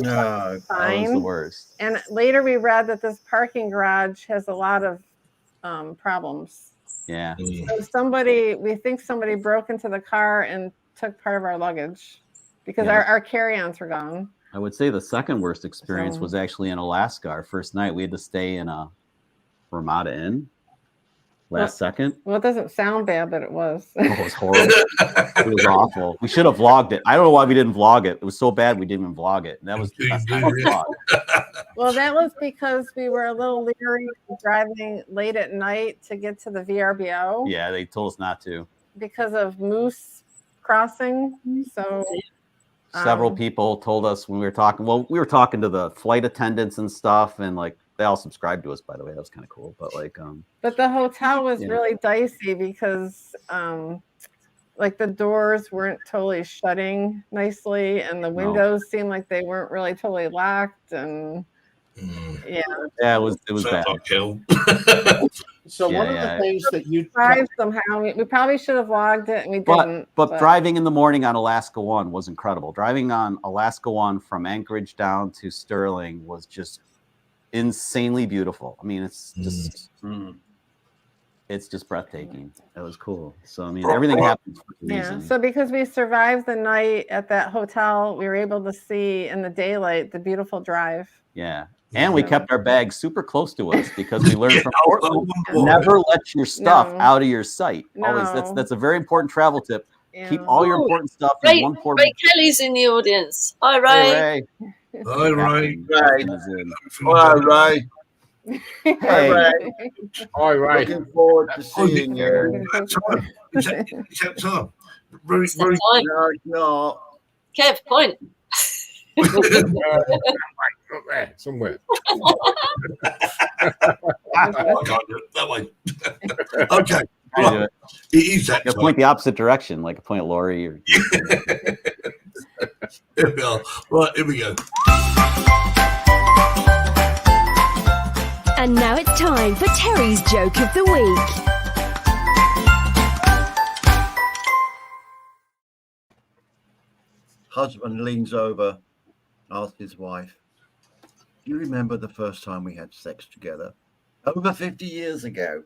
No, that was the worst. And later we read that this parking garage has a lot of problems. Yeah. So we think somebody broke into the car and took part of our luggage because Yeah. our carry-ons were gone. I would say the second worst experience was actually in Alaska. Our first night, we had to stay in a Ramada Inn. Second. Well, it doesn't sound bad, but it was. Oh, it was horrible. It was awful. We should have vlogged it. I don't know why we didn't vlog it. It was so bad we didn't even vlog it. And that was the best time to vlog. Well, that was because we were a little leery of driving late at night to get to the VRBO. Yeah, they told us not to. Because of moose crossing. So several people told us when we were talking. Well, we were talking to the flight attendants and stuff, and like they all subscribed to us. By the way, that was kind of cool. But like, but the hotel was really dicey because, like the doors weren't totally shutting nicely, and the windows seemed like they weren't really totally locked, and yeah, it was bad. So one of the things that you somehow we probably should have logged it and we didn't. But driving in the morning on Alaska One was incredible. Driving on Alaska One from Anchorage down to Sterling was just insanely beautiful. I mean, it's just it's just breathtaking. That was cool. So I mean, everything happens for a reason. So because we survived the night at that hotel, we were able to see in the daylight the beautiful drive. Yeah. And we kept our bags super close to us because we learned from Portland, never let your stuff out of your sight. Always, that's a very important travel tip. Keep all your important stuff in one portable. Ray Kelly's in the audience. Hi, Ray. Hi, Ray. Hi, Ray. Hey. Hi, Ray. Looking forward to seeing you. Except time. No, it's not. Kev, point. Up there, somewhere. I can't do it that way. Okay. Right. It is that. Point the opposite direction, like a point at Lori. Or... Here we are. Right, here we go. And now it's time for Terry's Joke of the Week. Husband leans over, asks his wife, "Do you remember the first time we had sex together? Over 50 years ago.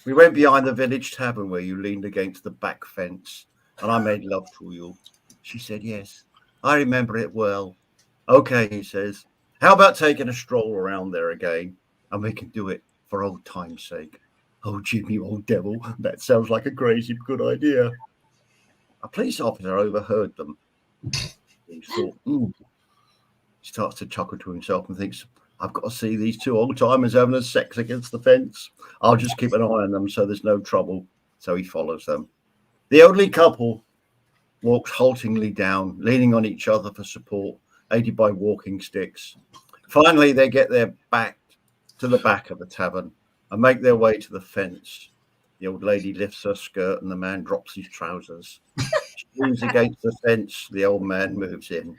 We went behind the village tavern where you leaned against the back fence and I made love to you." She said, "Yes, I remember it well." "Okay," he says, "how about taking a stroll around there again and we can do it for old time's sake?" "Oh, Jimmy, old devil, that sounds like a crazy good idea." A police officer overheard them. He thought, He starts to chuckle to himself and thinks, "I've got to see these two old timers having a sex against the fence. I'll just keep an eye on them so there's no trouble." So he follows them. The elderly couple walks haltingly down, leaning on each other for support, aided by walking sticks. Finally, they get their back to the back of the tavern and make their way to the fence. The old lady lifts her skirt and the man drops his trousers. She leans against the fence. The old man moves in.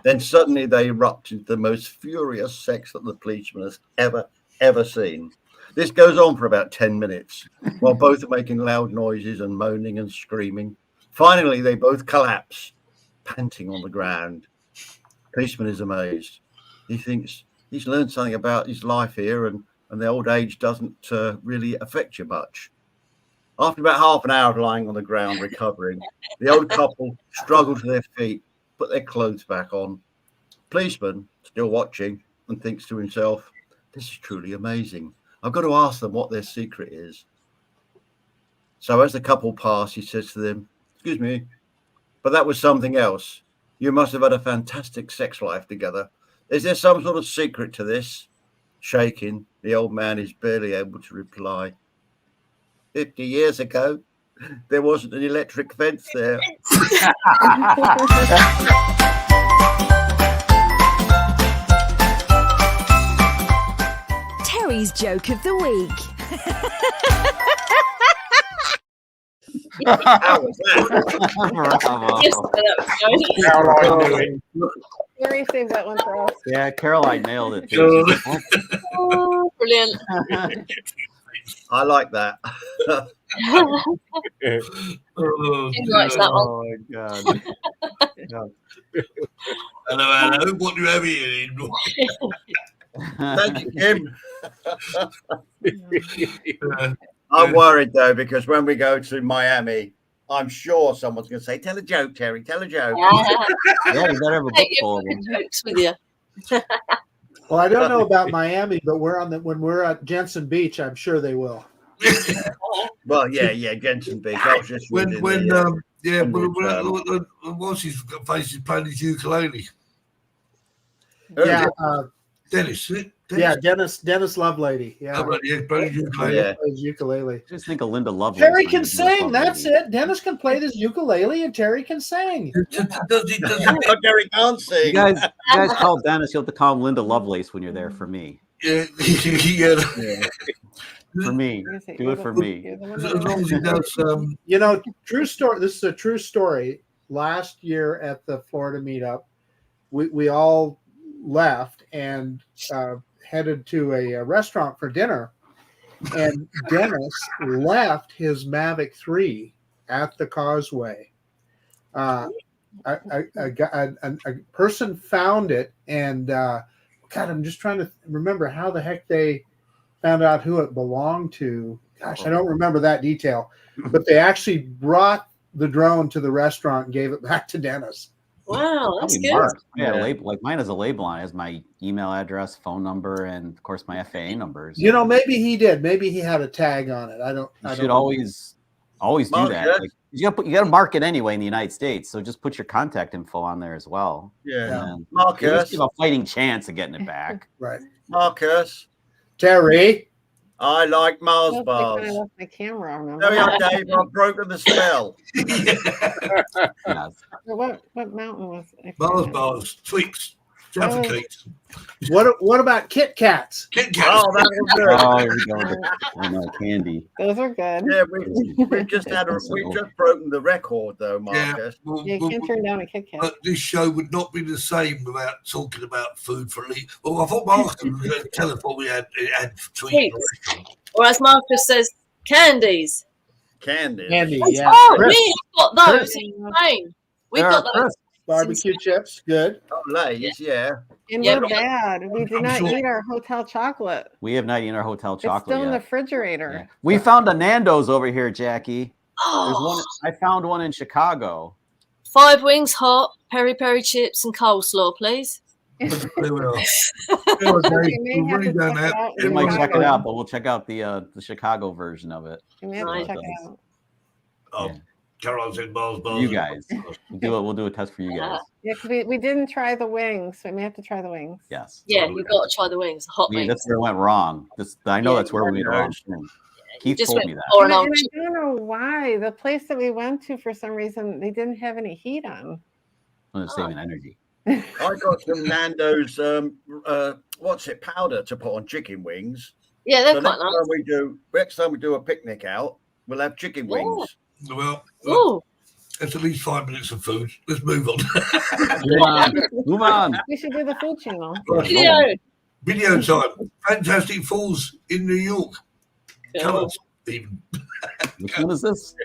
Then suddenly they erupt into the most furious sex that the policeman has ever seen. This goes on for about 10 minutes while both are making loud noises and moaning and screaming. Finally, they both collapse, panting on the ground. Policeman is amazed. He thinks he's learned something about his life here and the old age doesn't really affect you much. After about half an hour of lying on the ground recovering, the old couple struggle to their feet, put their clothes back on. Policeman, still watching, and thinks to himself, "This is truly amazing. I've got to ask them what their secret is." So as the couple pass, he says to them, "Excuse me, but that was something else. You must have had a fantastic sex life together, Is there some sort of secret to this? Shaking. The old man is barely able to reply. 50 years ago, there wasn't an electric fence there. Terry's joke of the week. How was Terry saved that one for us. Yeah, Caroline nailed it. Too. Oh, brilliant. I like that. He likes that one. Oh my god. Hello. What do you have here? Thank you, Kim. I'm worried though, because when we go to Miami, I'm sure someone's going to say, "Tell a joke, Terry. Tell a joke." Yeah, you better have a book full of them. Jokes with you. Well, I don't know about Miami, but when we're at Jensen Beach, I'm sure they will. Well, yeah, Jensen Beach. I was just What's his face is playing his ukulele? Yeah, Dennis. yeah, Dennis Lovelady. Yeah, playing his ukulele. Plays ukulele. Just think of Linda Lovelace. Terry can sing. That's it. Dennis can play this ukulele, and Terry can sing. Terry can't sing. You guys call Dennis. You'll have to call him Linda Lovelace when you're there for me. Yeah. For me, do it for me. As long as he does, True story. This is a true story. Last year at the Florida meetup, we all left and headed to a restaurant for dinner, and Dennis left his Mavic 3 at the causeway. A person found it, and God, I'm just trying to remember how the heck they found out who it belonged to. Gosh, I don't remember that detail, but they actually brought the drone to the restaurant and gave it back to Dennis. Wow, that's good. Yeah, label, like mine has a label on it. It has my email address, phone number, and of course my FAA numbers. Maybe he did. Maybe he had a tag on it. You should always do that. Like, you got to mark it anyway in the United States, so just put your contact info on there as well. Yeah, Marcus, give a fighting chance of getting it back. Right, Marcus. Terry. I like Mars bars. I left my camera. There we are, Dave. I've broken the spell. Yes. What mountain was it? Mars bars, Twix, Jaffa cakes. What about Kit Kats? Kit Kats. Oh, that was good. Oh, here we go. I know, candy. Those are good. Yeah, we've just broken the record though, Marcus. You can't turn down a Kit Kat. But this show would not be the same without talking about food for Lee. Well, I thought Marcus was going to tell us what we had tweet. Or as Marcus says, candies. Candy, yeah. Oh, we've got those in Spain. We've got those. Barbecue chips, good. Oh, Lay's, yeah. And we're bad. We did not eat our hotel chocolate. We have not eaten our hotel chocolate It's still in the yet. refrigerator. Yeah. We found a Nando's over here, Jackie. There's Oh, one. I found one in Chicago. 5 wings hot, peri peri chips, and coleslaw, please. There we are. We may have to check it out. We might check it out, but we'll check out the Chicago version of it. We may have to check it out. Oh, Yeah. Carol said Mars bars. You guys, we'll do a test for you guys. Yeah, because we didn't try the wings, so we may have to try the wings. Yes. Yeah, you've got to try the wings, the hot wings. That's where it went wrong. I know Yeah, that's where we made a wrong thing. Keith just told went me that. for And an I old don't know why. The place that we went to, for some reason, they didn't have any heat on. I'm saving energy. I got some Nando's powder to put on chicken wings. Yeah, they're So quite nice. next time we do a picnic out, we'll have chicken wings. Well, Ooh, that's at least 5 minutes of food. Let's move on. Move on. We should do the food channel. Video time. Fantastic Falls in New York. Tell us, even. Which one is this?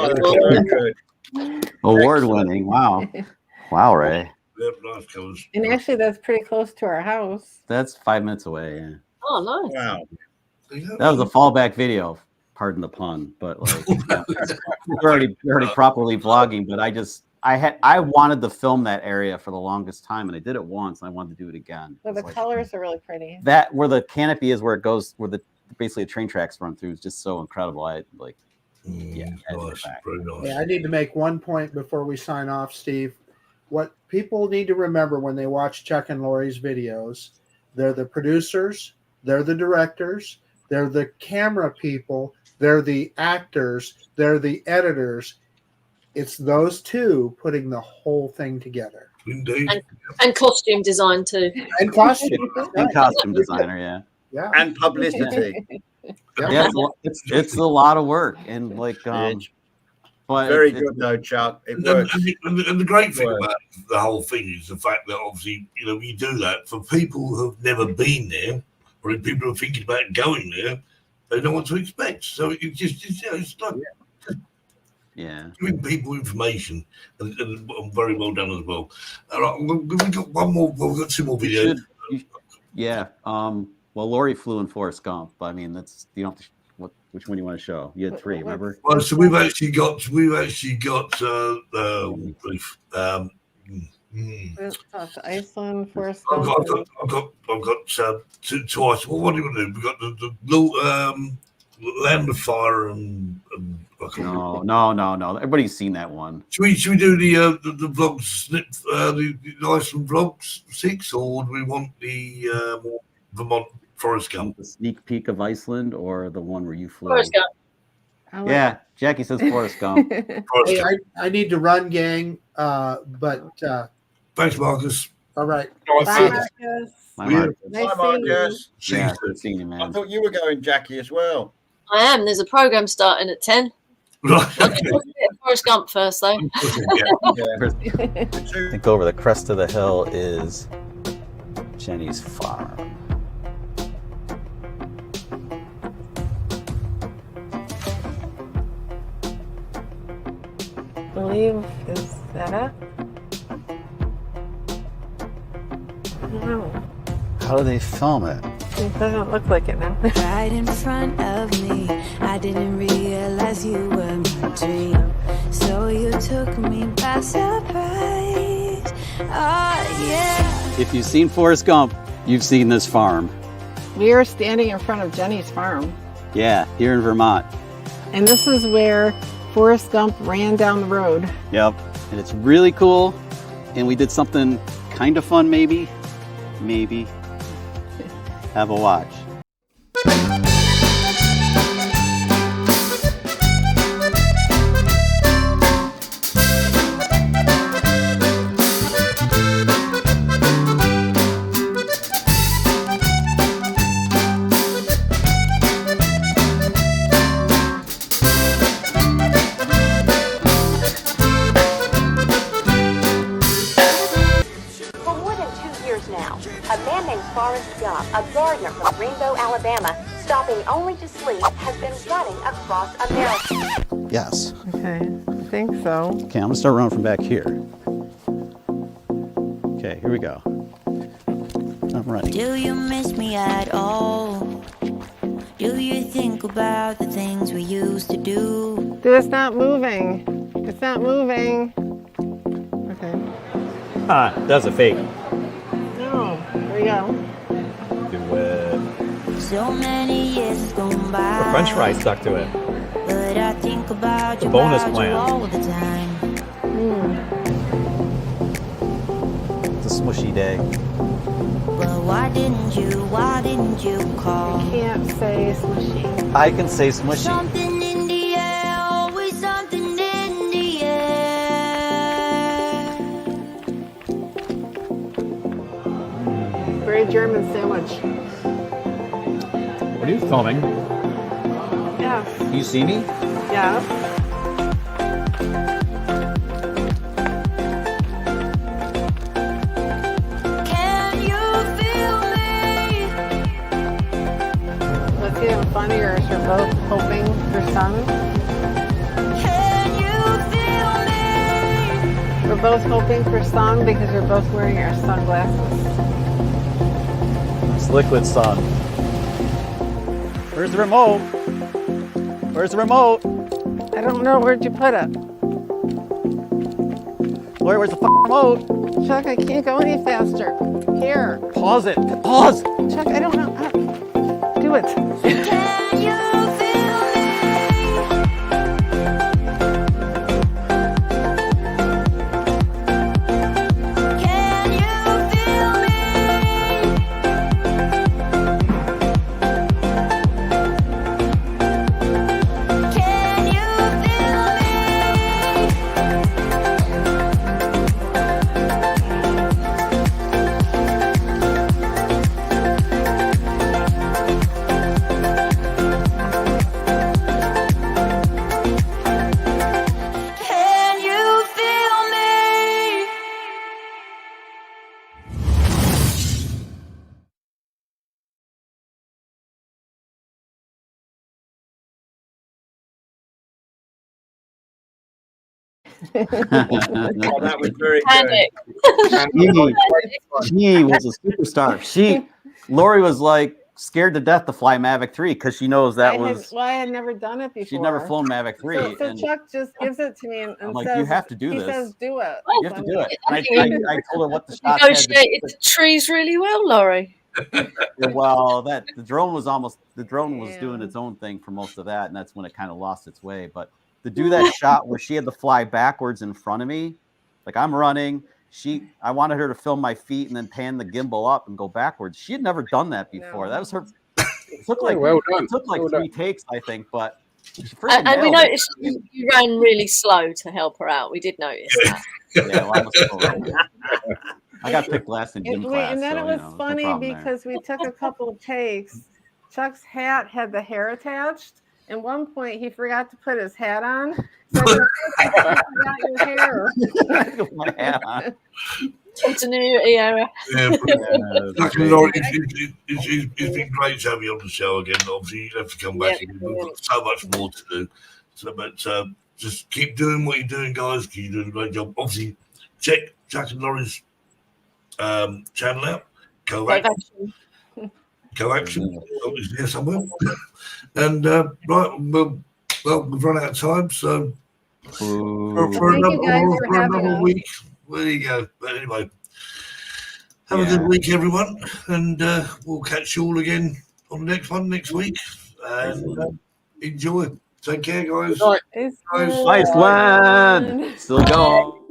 very good. Award winning. Wow. Wow, Ray. Yep, nice colours. And actually, that's pretty close to our house. That's 5 minutes away. Yeah. Oh, nice. Wow. That was a fallback video. Pardon the pun, but like we're already properly vlogging. But I wanted to film that area for the longest time, and I did it once, and I wanted to do it again. Well, the It's like, colors are really pretty. that where the canopy is, where it goes, where the basically the train tracks run through, is just so incredible. I like, yeah, Nice, very nice. Yeah, I need to make one point before we sign off, Steve. What people need to remember when they watch Chuck and Lori's videos, they're the producers, they're the directors, they're the camera people, they're the actors, they're the editors. It's those two putting the whole thing together. Indeed. And costume design too. And costume. and costume designer, yeah. Yeah. And publicity. Yeah, it's a lot of work, and like but Very good though, Chuck. It works. And the great thing about the whole thing is the fact that obviously, you know, you do that for people who've never been there, or if people are thinking about going there, they know what to expect. So it's just you know, it's like giving people information, and very well done as well. All right, we've got one more. We've got two more videos. Yeah. Well, Lori flew in Forrest Gump, but I mean, that's you don't. Which one do you want to show? You had three, remember? Well, so we've actually got Iceland, Forrest I've Gump. got two ice. Well, what do you want to do? We've got the Land of Fire and no. Everybody's seen that one. Should we do the vlogs, the Iceland vlogs 6, or do we want the Vermont Forrest Gump? The sneak peek of Iceland, or the one where you flew? Forrest Gump. Yeah, Jackie says Forrest Gump. Hey, I need to run, gang. But thanks, Marcus. All right. Bye, Marcus. Bye, Marcus. Nice Bye, seeing you. Marcus. Yeah, good seeing you, man. I thought you were going, Jackie, as well. I am. There's a program starting at 10. Forrest Gump first, though. I think over the crest of the hill is Jenny's farm. Is that it? No. How do they film it? It doesn't look like it now. Right in front of me, I didn't realize you were my dream. So you took me by surprise. Oh, yeah. If you've seen Forrest Gump, you've seen this farm. We are standing in front of Jenny's farm. Yeah, here in Vermont. And this is where Forrest Gump ran down the road. Yep. And it's really cool. And we did something kind of fun, maybe. Maybe. Have a watch. A gardener from Greenbow, Alabama, stopping only to sleep, has been running across America. Yes. Okay, I think so. Okay, I'm gonna start running from back here. Okay, here we go. I'm running. Do you miss me at all? Do you think about the things we used to do? Dude, it's not moving. It's not moving. Okay. That's a fake. No, there we go. Do it. So many years gone by. The French fries stuck to it. But I think about The you, bonus about plan. you all the time. It's a smushy day. But why didn't you call? I can't say smushy. I can say smushy. Something in the air, always something in the air. Very German sandwich. What are you filming? Yeah. You see me? Yeah. Can you feel me? What's even funnier is you're both hoping for sun. Can both hoping for sun because you're both wearing your sunglasses. It's liquid sun. Where's the remote? Where's the remote? I don't know. Where'd you put it? Lori, where's the remote? Chuck, I can't go any faster. Here. Pause it. Pause. Chuck, I don't know. Do it. That was very Panic. She was a superstar. Lori was like scared to death to fly Mavic 3 because she knows that I had never done it before. She'd never flown Mavic 3. So Chuck just gives it to me and I'm like, says, you have to do this. He says, do it. You have to do it. And I told her what the shots Negotiated the trees really well, Laurie. Well, the drone was doing its own thing for most of that, and that's when it kind of lost its way. But to do that shot where she had to fly backwards in front of me, like I'm running, I wanted her to film my feet and then pan the gimbal up and go backwards. She had never done that before. That was her. It took like three takes, I think, but and we noticed you ran really slow to help her out. We did notice that. Yeah, well, I got picked last in gym class. And then so, it was funny because we took a couple of takes. Chuck's hat had the hair attached. At one point, he forgot to put his hat on. So I forgot your hair. My hat on. Continuity error. Yeah, it's been great to have you on the show again. Obviously, you have to come back again. We've got so much more to do. But just keep doing what you're doing, guys, because you're doing a great job. Obviously, check Jack and Laurie's channel out. KOVACTION. Is there somewhere. And right, we've run out of time, so for another week, there you go. But anyway, have a good week, everyone, and we'll catch you all again on the next one next week. And enjoy. Take care, guys. Iceland. Still going.